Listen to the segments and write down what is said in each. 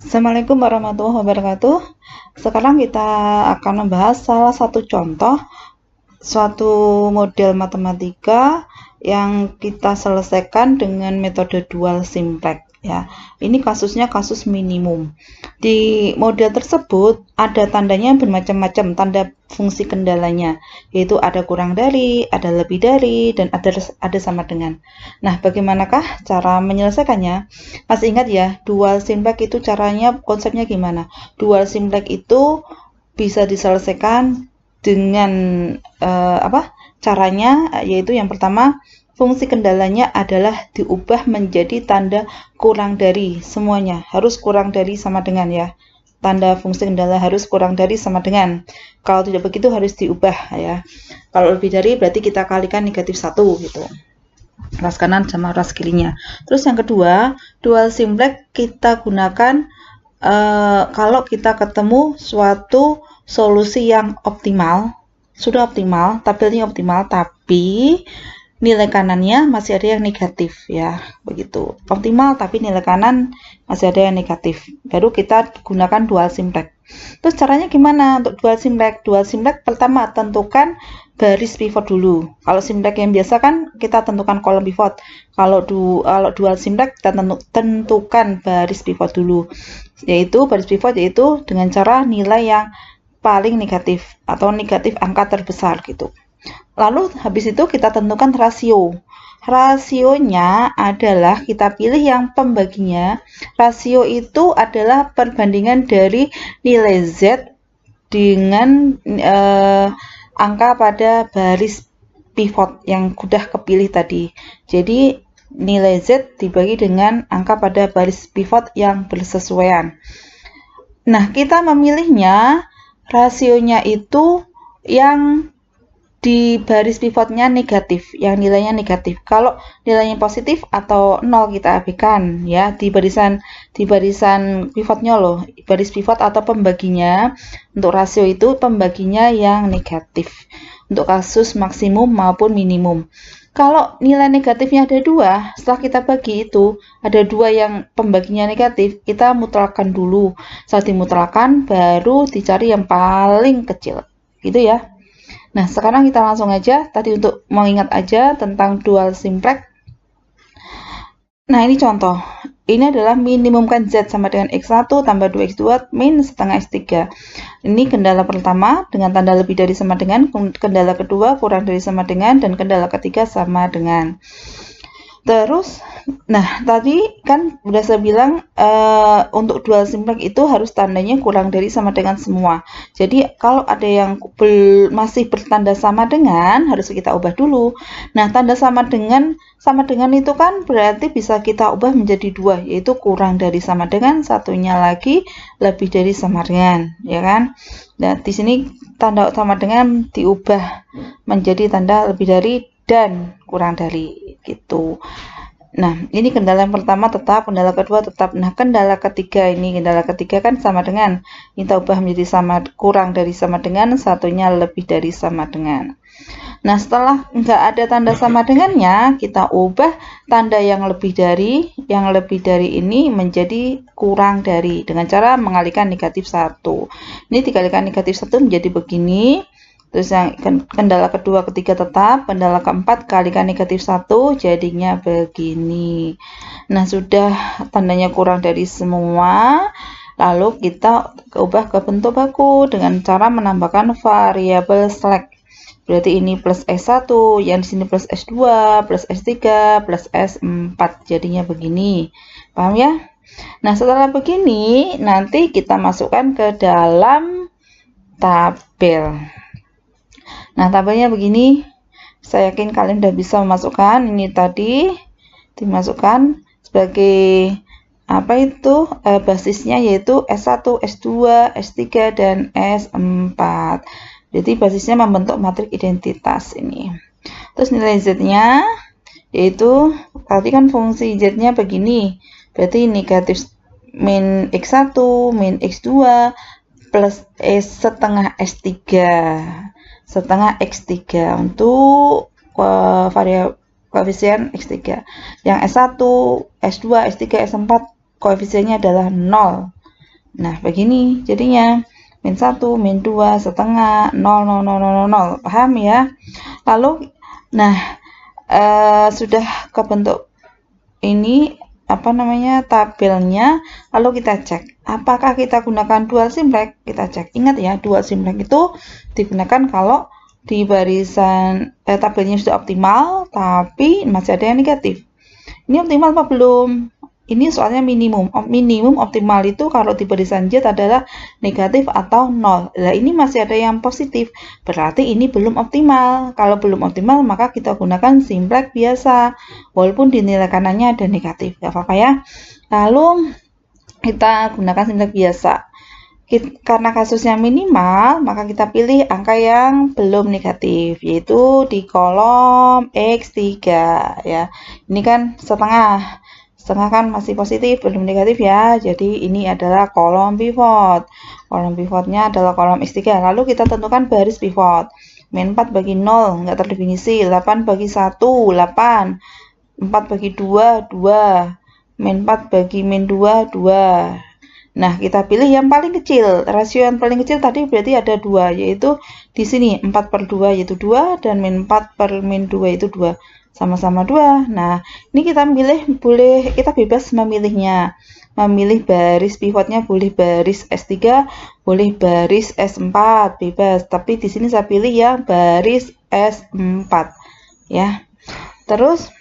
Assalamualaikum warahmatullahi wabarakatuh. Sekarang kita akan membahas salah satu contoh suatu model matematika yang kita selesaikan dengan metode dual simplex ya. Ini kasusnya kasus minimum. Di model tersebut ada tandanya bermacam-macam, tanda fungsi kendalanya, yaitu ada kurang dari, ada lebih dari, dan ada sama dengan. Nah, bagaimanakah cara menyelesaikannya? Masih ingat ya, dual simplex itu caranya, konsepnya gimana? Dual simplex itu bisa diselesaikan dengan caranya, yaitu yang pertama, fungsi kendalanya adalah diubah menjadi tanda kurang dari. Semuanya harus kurang dari sama dengan ya. Tanda fungsi kendala harus kurang dari sama dengan. Kalau tidak begitu harus diubah ya. Kalau lebih dari berarti kita kalikan -1 gitu. Ras kanan sama ras kirinya. Terus yang kedua, dual simplex kita gunakan kalau kita ketemu suatu solusi yang optimal, sudah optimal, tabelnya optimal, tapi nilai kanannya masih ada yang negatif ya, begitu. Optimal tapi nilai kanan masih ada yang negatif. Baru kita gunakan dual simplex. Terus caranya gimana untuk dual simplex? Dual simplex pertama tentukan baris pivot dulu. Kalau simplex yang biasa kan kita tentukan kolom pivot. Kalau dual simplex kita tentukan baris pivot dulu. Yaitu baris pivot yaitu dengan cara nilai yang paling negatif atau negatif angka terbesar gitu. Lalu habis itu kita tentukan rasio. Rasionya adalah kita pilih yang pembaginya. Rasio itu adalah perbandingan dari nilai Z dengan angka pada baris pivot yang sudah kepilih tadi. Jadi nilai Z dibagi dengan angka pada baris pivot yang bersesuaian. Nah, kita memilihnya rasionya itu yang di baris pivotnya negatif, yang nilainya negatif. Kalau nilainya positif atau 0 kita abaikan ya, di barisan pivotnya loh, baris pivot atau pembaginya untuk rasio itu pembaginya yang negatif untuk kasus maksimum maupun minimum. Kalau nilai negatifnya ada 2, setelah kita bagi itu ada 2 yang pembaginya negatif, kita mutlakkan dulu. Setelah dimutlakkan baru dicari yang paling kecil. Gitu ya. Nah, sekarang kita langsung aja, tadi untuk mengingat aja tentang dual simplex. Nah, ini contoh. Ini adalah minimumkan Z sama dengan X1 tambah 2X2 min setengah X3. Ini kendala pertama dengan tanda lebih dari sama dengan, kendala kedua kurang dari sama dengan, dan kendala ketiga sama dengan. Terus, nah tadi kan udah saya bilang untuk dual simplex itu harus tandanya kurang dari sama dengan semua. Jadi kalau ada yang masih bertanda sama dengan harus kita ubah dulu. Nah, tanda sama dengan itu kan berarti bisa kita ubah menjadi 2, yaitu kurang dari sama dengan, satunya lagi lebih dari sama dengan, ya kan? Nah, di sini tanda sama dengan diubah menjadi tanda lebih dari dan kurang dari gitu. Nah, ini kendala yang pertama tetap, kendala kedua tetap. Nah, kendala ketiga kan sama dengan, kita ubah menjadi kurang dari sama dengan, satunya lebih dari sama dengan. Nah, setelah nggak ada tanda sama dengannya, kita ubah tanda yang lebih dari ini menjadi kurang dari dengan cara mengalihkan -1. Ini dikalikan -1 menjadi begini. Terus yang kendala kedua, ketiga tetap, kendala keempat kalikan -1 jadinya begini. Nah, sudah tandanya kurang dari semua, lalu kita ubah ke bentuk baku dengan cara menambahkan variabel slack. Berarti ini plus S1, yang di sini plus S2, plus S3, plus S4, jadinya begini. Paham ya? Nah, setelah begini, nanti kita masukkan ke dalam tabel. Nah, tabelnya begini. Saya yakin kalian sudah bisa memasukkan. Ini tadi dimasukkan sebagai basisnya yaitu S1, S2, S3, dan S4. Jadi basisnya membentuk matriks identitas ini. Terus nilai Z-nya yaitu tadi kan fungsi Z-nya begini. Berarti negatif min X1 min X2 plus setengah X3 untuk koefisien X3. Yang S1, S2, S3, S4 koefisiennya adalah 0. Nah, begini jadinya. Min 1, min 2, setengah, 0, 0, 0, 0, 0. Paham ya? Lalu, nah, sudah kebentuk ini tabelnya, lalu kita cek apakah kita gunakan dual simplex. Kita cek, ingat ya, dual simplex itu digunakan kalau di barisan tabelnya sudah optimal tapi masih ada yang negatif. Ini optimal apa belum? Ini soalnya minimum. Minimum optimal itu kalau di barisan Z adalah negatif atau 0. Nah, ini masih ada yang positif. Berarti ini belum optimal. Kalau belum optimal, maka kita gunakan simplex biasa. Walaupun di nilai kanannya ada negatif. Gak apa-apa ya. Lalu, kita gunakan simplex biasa. Karena kasusnya minimal, maka kita pilih angka yang belum negatif, yaitu di kolom X3 ya. Ini kan setengah kan masih positif, belum negatif ya. Jadi ini adalah kolom pivot. Kolom pivotnya adalah kolom X3. Lalu kita tentukan baris pivot. Min 4 bagi 0, nggak terdefinisi. 8 bagi 1, 8. 4 bagi 2, 2. Min 4 bagi min 2, 2. Nah, kita pilih yang paling kecil. Rasio yang paling kecil tadi berarti ada 2, yaitu di sini 4/2 yaitu 2, dan min 4 per min 2 itu 2. Sama-sama 2. Nah, ini kita kita bebas memilihnya. Memilih baris pivotnya boleh baris S3, boleh baris S4, bebas. Tapi di sini saya pilih yang baris S4. Ya. Terus,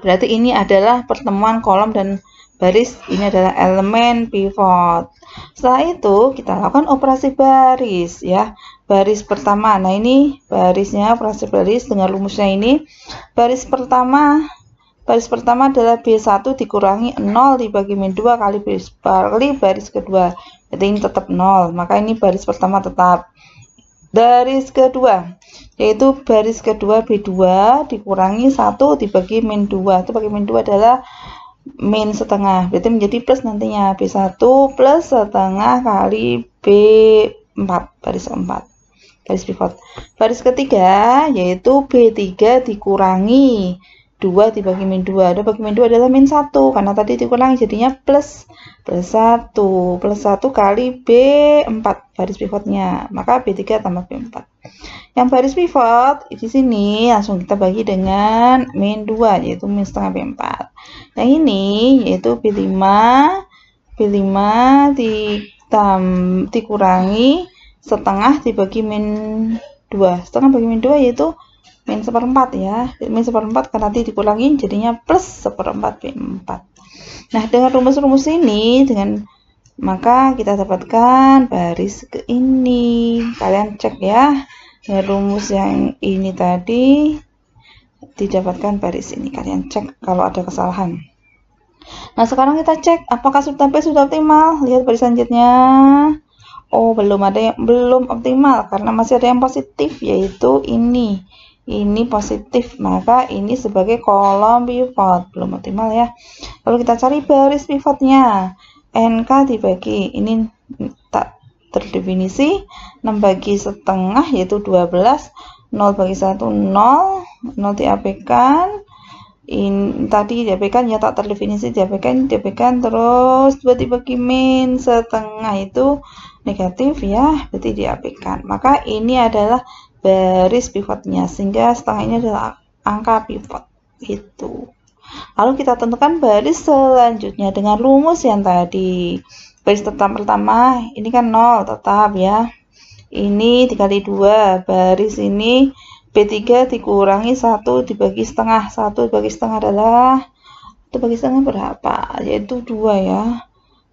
berarti ini adalah pertemuan kolom dan baris, ini adalah elemen pivot. Setelah itu kita lakukan operasi baris ya. Baris pertama, nah ini barisnya, operasi baris dengan rumusnya ini. Baris pertama adalah B1 dikurangi 0 dibagi min 2 kali baris kedua. Jadi ini tetap 0, maka ini baris pertama tetap. Baris kedua, yaitu baris kedua B2 dikurangi 1 dibagi min 2. Itu bagi min 2 adalah min setengah, berarti menjadi plus nantinya B1 plus setengah kali B4, baris 4, baris pivot. Baris ketiga yaitu B3 dikurangi 2 dibagi min 2. 2 bagi min 2 adalah min 1, karena tadi dikurangi jadinya plus 1 kali B4 baris pivotnya, maka B3 tambah B4. Yang baris pivot di sini langsung kita bagi dengan min 2, yaitu min setengah B4. Yang ini yaitu B5 dikurangi setengah dibagi min 2. Setengah bagi min 2 yaitu min 1/4 ya. Min 1/4 karena nanti dikurangi jadinya plus 1/4 B4. Nah, dengan rumus-rumus ini maka kita dapatkan baris ke ini. Kalian cek ya. Dengan rumus yang ini tadi didapatkan baris ini. Kalian cek kalau ada kesalahan. Nah, sekarang kita cek apakah sudah optimal. Lihat barisan Z-nya. Oh, belum optimal karena masih ada yang positif, yaitu ini. Ini positif, maka ini sebagai kolom pivot, belum optimal ya. Lalu kita cari baris pivotnya. NK dibagi, ini tak terdefinisi, 6 bagi setengah yaitu 12, 0 bagi 1 0, 0 diabaikan. Ini tadi diabaikan ya, tak terdefinisi, diabaikan, terus 2 dibagi min setengah itu negatif ya, berarti diabaikan. Maka ini adalah baris pivotnya, sehingga setengah ini adalah angka pivot itu. Lalu kita tentukan baris selanjutnya dengan rumus yang tadi. Baris pertama ini kan 0 tetap ya. Ini dikali 2, baris ini B3 dikurangi 1 dibagi setengah. 1 dibagi setengah adalah, itu bagi setengah berapa? Yaitu 2 ya.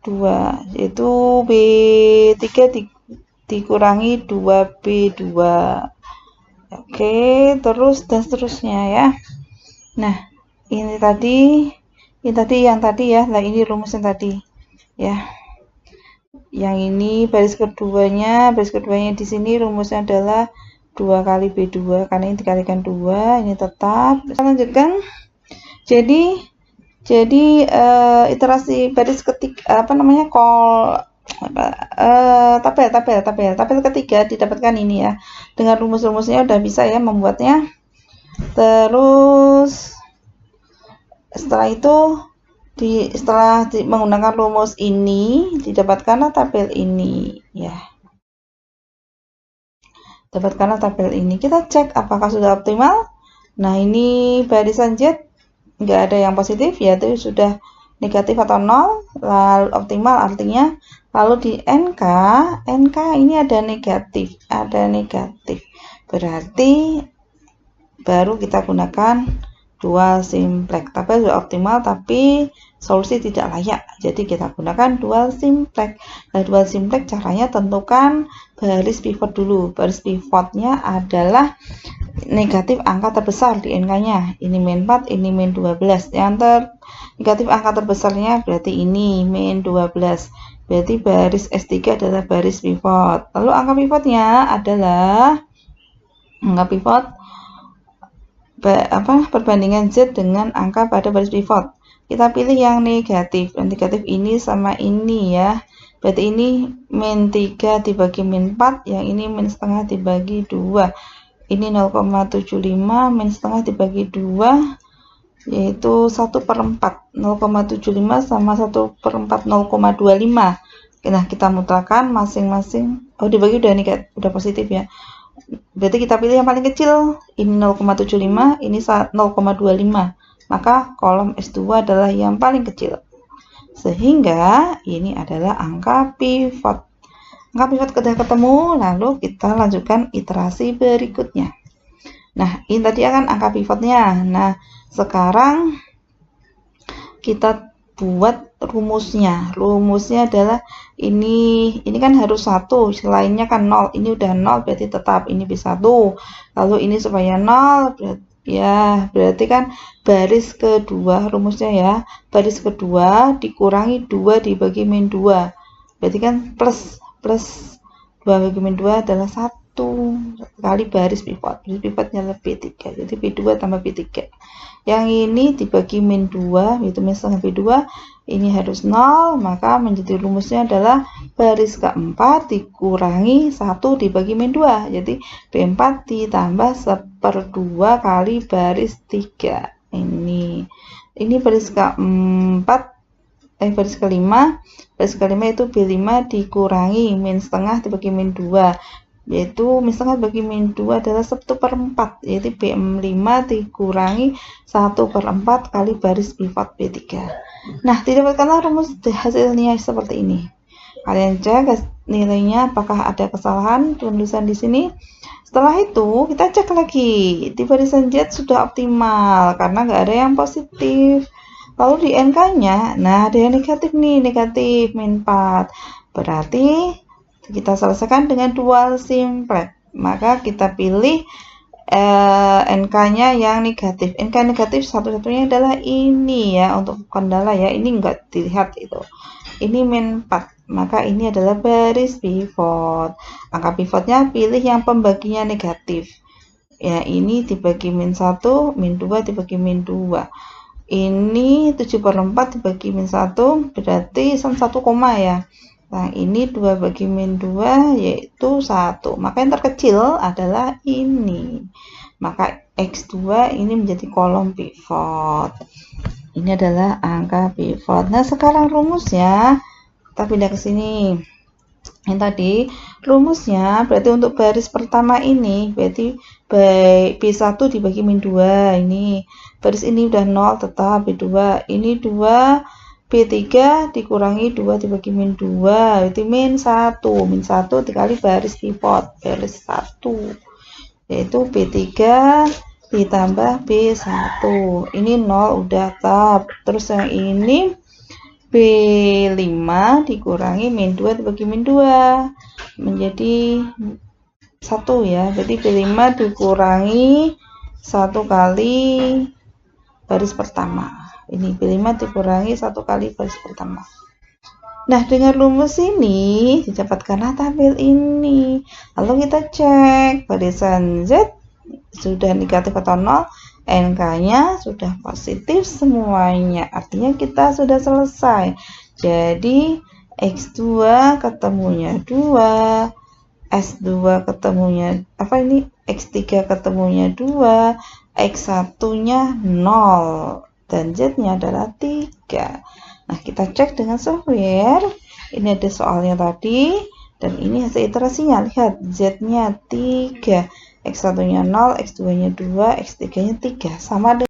2, yaitu B3 dikurangi 2B2. Oke, terus dan seterusnya ya. Nah, ini tadi yang tadi ya. Nah, ini rumus yang tadi ya. Yang ini baris keduanya di sini rumusnya adalah 2 kali B2 karena ini dikalikan 2, ini tetap. Kita lanjutkan. Jadi iterasi baris ketiga tabel ketiga didapatkan ini ya. Dengan rumus-rumusnya udah bisa ya membuatnya. Terus setelah itu Setelah menggunakan rumus ini, didapatkanlah tabel ini, ya. Dapatkanlah tabel ini. Kita cek apakah sudah optimal. Nah, ini barisan Z nggak ada yang positif, yaitu sudah negatif atau 0, lalu optimal artinya. Lalu di NK ini ada negatif, berarti baru kita gunakan dual simplex. Tabel sudah optimal, tapi solusi tidak layak, jadi kita gunakan dual simplex. Nah, dual simplex caranya tentukan baris pivot dulu. Baris pivotnya adalah negatif angka terbesar di NK-nya. Ini min 4, ini min 12. Yang negatif angka terbesarnya berarti ini min 12. Berarti baris S3 adalah baris pivot. Lalu angka pivotnya adalah angka pivot perbandingan Z dengan angka pada baris pivot. Kita pilih yang negatif. Yang negatif ini sama ini ya. Berarti ini min 3 dibagi min 4, yang ini min setengah dibagi 2. Ini 0,75 min setengah dibagi 2, yaitu 1/4. 0,75 sama 1/4 0,25. Nah, kita mutlakkan masing-masing. Oh, dibagi udah positif ya. Berarti kita pilih yang paling kecil. Ini 0,75, ini 0,25. Maka kolom S2 adalah yang paling kecil. Sehingga ini adalah angka pivot. Angka pivot sudah ketemu, lalu kita lanjutkan iterasi berikutnya. Nah, ini tadi akan angka pivotnya. Nah, sekarang kita buat rumusnya. Rumusnya adalah ini kan harus 1, selainnya kan 0. Ini udah 0 berarti tetap ini B1. Lalu ini supaya 0 berarti kan baris kedua rumusnya ya. Baris kedua dikurangi 2 dibagi min 2. Berarti kan plus 2 bagi min 2 adalah 1 kali baris pivot. Baris pivotnya lebih 3. Jadi B2 tambah B3. Yang ini dibagi min 2, yaitu min setengah B2, ini harus 0, maka menjadi rumusnya adalah baris keempat dikurangi 1 dibagi min 2. Jadi B4 ditambah 1/2 kali baris 3. Ini baris keempat, baris kelima. Baris kelima itu B5 dikurangi min setengah dibagi min 2. Yaitu min setengah bagi min 2 adalah 1/4, yaitu B5 dikurangi 1/4 kali baris pivot B3. Nah, didapatkanlah rumus hasilnya seperti ini. Kalian cek nilainya apakah ada kesalahan penulisan di sini. Setelah itu kita cek lagi di barisan Z sudah optimal karena nggak ada yang positif. Lalu di NK-nya, nah ada yang negatif nih, negatif min 4. Berarti kita selesaikan dengan dual simplex. Maka kita pilih NK-nya yang negatif. NK negatif satu-satunya adalah ini ya, untuk kendala ya. Ini enggak dilihat itu. Ini min 4. Maka ini adalah baris pivot. Angka pivotnya pilih yang pembaginya negatif. Ya, ini dibagi min 1, min 2 dibagi min 2. Ini 7/4 dibagi min 1 berarti 1 koma ya. Nah, ini 2 bagi min 2 yaitu 1. Maka yang terkecil adalah ini. Maka X2 ini menjadi kolom pivot. Ini adalah angka pivot. Nah, sekarang rumusnya kita pindah ke sini. Yang tadi rumusnya berarti untuk baris pertama ini berarti B1 dibagi min 2. Ini baris ini udah 0 tetap B2. Ini 2 B3 dikurangi 2 dibagi min 2, itu min 1. Min 1 dikali baris pivot, baris 1. Yaitu B3 ditambah B1. Ini 0 udah tetap. Terus yang ini B5 dikurangi min 2 dibagi min 2. Menjadi 1 ya. Jadi B5 dikurangi 1 kali baris pertama. Ini B5 dikurangi 1 kali baris pertama. Nah, dengan rumus ini didapatkanlah tabel ini. Lalu kita cek barisan Z sudah negatif atau 0, NK-nya sudah positif semuanya. Artinya kita sudah selesai. Jadi X2 ketemunya 2, S2 ketemunya X3 ketemunya 2, X1-nya 0. dan Z-nya adalah 3. Nah, kita cek dengan software. Ini ada soalnya tadi, dan ini hasil iterasinya. Lihat, Z-nya 3, X1-nya 0, X2-nya 2, X3-nya 3. Sama dengan